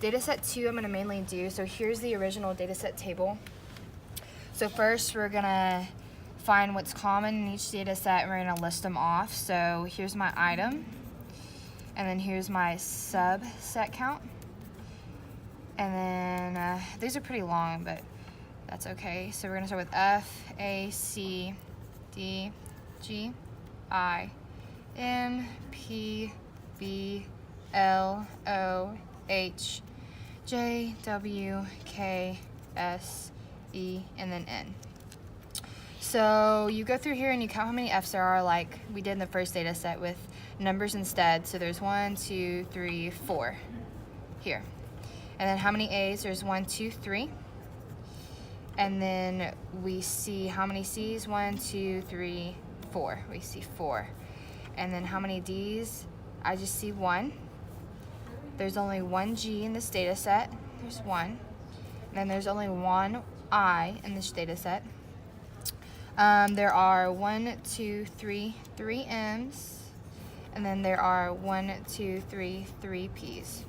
Data set 2 I'm going to mainly do, so here's the original data set table. So first we're going to find what's common in each data set and we're going to list them off. So here's my item, and then here's my subset count. And then these are pretty long, but that's okay. So we're going to start with F, A, C, D, G, I, N, P, B, L, O, H, J, W, K, S, E, and then N. So you go through here and you count how many F's there are, like we did in the first data set with numbers instead. So there's 1, 2, 3, 4 here. And then how many A's? There's 1, 2, 3. And then we see how many C's? 1, 2, 3, 4. We see 4. And then how many D's? I just see 1. There's only 1 G in this data set. There's 1. And then there's only 1 I in this data set. There are 1, 2, 3 M's. And then there are 1, 2, 3 P's.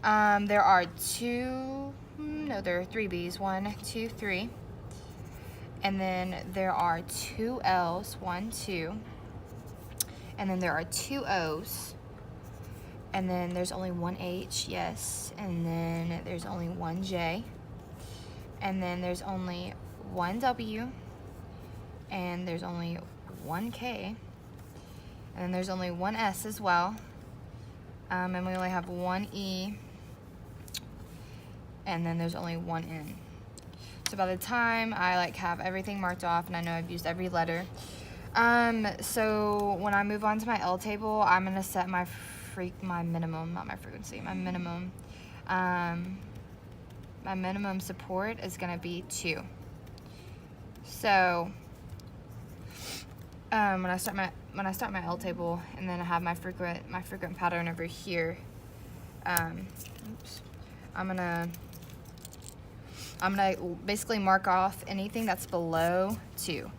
There are 3 B's, 1, 2, 3. And then there are 2 L's, 1, 2. And then there are 2 O's. And then there's only 1 H, yes. And then there's only 1 J. And then there's only 1 W. And there's only 1 K. And then there's only 1 S as well. And we only have 1 E. And then there's only 1 N. So by the time I have everything marked off and I know I've used every letter, so when I move on to my L table, I'm gonna set my minimum, not my frequency, my minimum support is gonna be 2. So when I start my L table and then I have my frequent pattern over here, I'm gonna basically mark off anything that's below 2.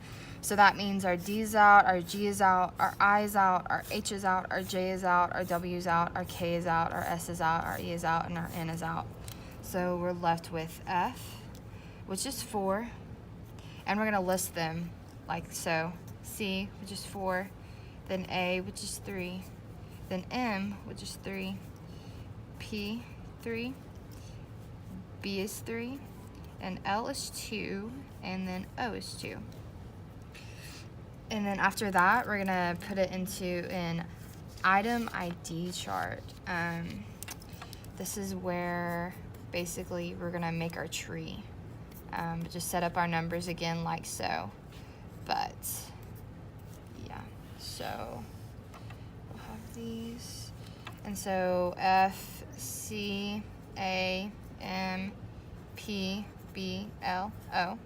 So that means our D is out, our G is out, our I is out, our H is out, our J is out, our W is out, our K is out, our S is out, our E is out, and our N is out. So we're left with F, which is 4, and we're gonna list them like so. C, which is 4, then A, which is 3, then M, which is 3, P, 3, B is 3, and L is 2, and then O is 2. And then after that, we're gonna put it into an item ID chart. This is where basically we're gonna make our tree. Just set up our numbers again like so. But yeah, so we'll have these. And so F, C, A, M, P, B, L, O.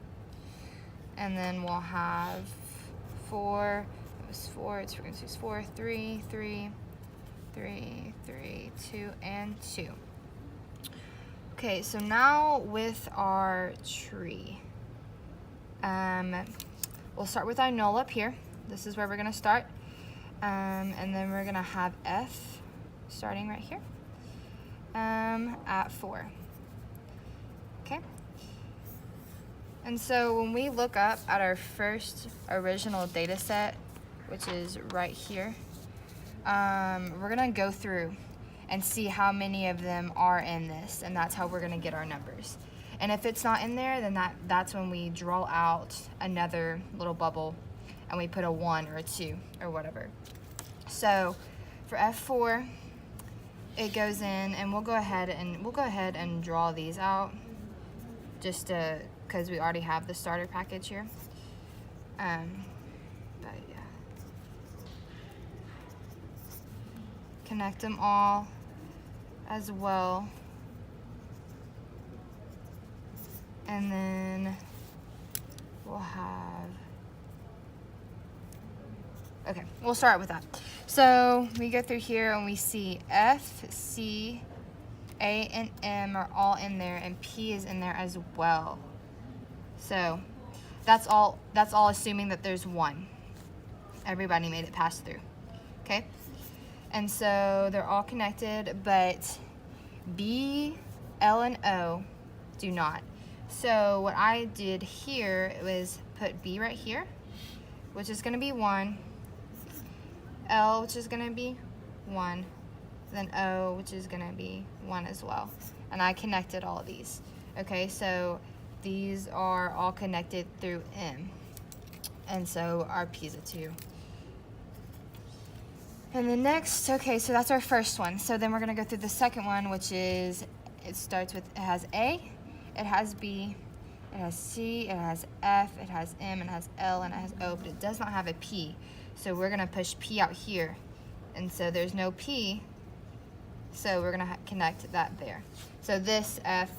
And then we'll have 4, it was 4, its frequency is 4, 3, 3, 3, 3, 2, and 2. Okay, so now with our tree, we'll start with our null up here. This is where we're gonna start. And then we're gonna have F starting right here at 4. Okay. And so when we look up at our first original data set, which is right here, we're gonna go through and see how many of them are in this, and that's how we're gonna get our numbers. And if it's not in there, then that's when we draw out another little bubble and we put a 1 or a 2 or whatever. So for F4, it goes in, and we'll go ahead and draw these out just to, because we already have the starter package here. But yeah. Connect them all as well. And then we'll have, okay, we'll start with that. So we go through here and we see F, C, A, and M are all in there, and P is in there as well. So that's all assuming that there's 1. Everybody made it pass through, okay? And so they're all connected, but B, L, and O do not. So what I did here was put B right here, which is going to be 1, L, which is going to be 1, then O, which is going to be 1 as well. And I connected all of these. Okay, so these are all connected through M. And so our P is a 2. And the next, okay, so that's our first one. So then we're going to go through the second one, which is, it starts with, it has A, it has B, it has C, it has F, it has M, it has L, and it has O, but it does not have a P. So we're going to push P out here. And so there's no P, so we're going to connect that there. So this F,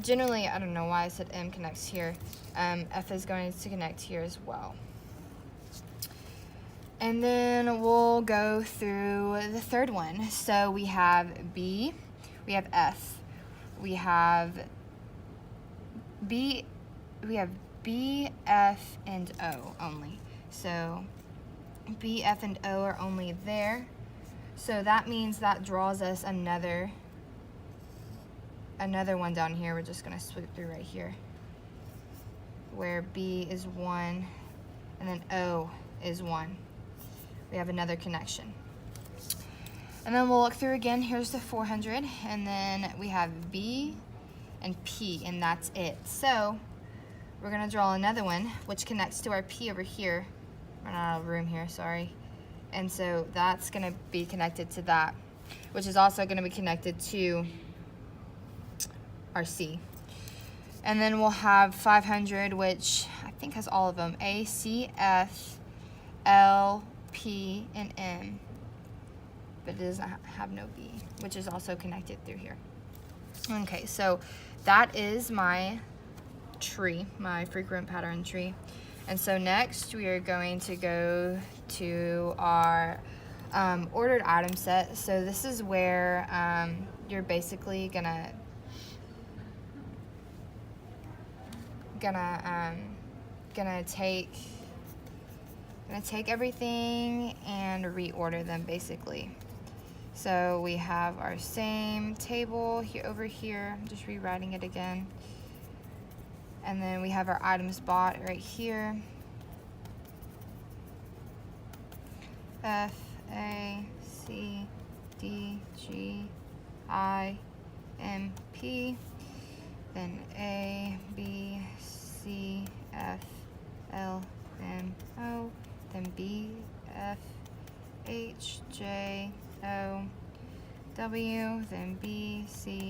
generally, I don't know why I said M connects here. F is going to connect here as well. And then we'll go through the third one. So we have B, we have F, we have B, F, and O only. So B, F, and O are only there. So that means that draws us another one down here. We're just gonna sweep through right here, where B is 1, and then O is 1. We have another connection. And then we'll look through again. Here's the 400, and then we have B and P, and that's it. So we're gonna draw another one, which connects to our P over here. Run out of room here, sorry. And so that's gonna be connected to that, which is also gonna be connected to our C. And then we'll have 500, which I think has all of them. A, C, F, L, P, and M. But it doesn't have no B, which is also connected through here. Okay, so that is my tree, my frequent pattern tree. And so next we are going to go to our ordered item set. So this is where you're basically gonna take everything and reorder them basically. So we have our same table here over here. I'm just rewriting it again. And then we have our items bought right here. F, A, C, D, G, I, M, P. Then A, B, C, F, L, M, O. Then B, F, H, J, O, W. Then B, C.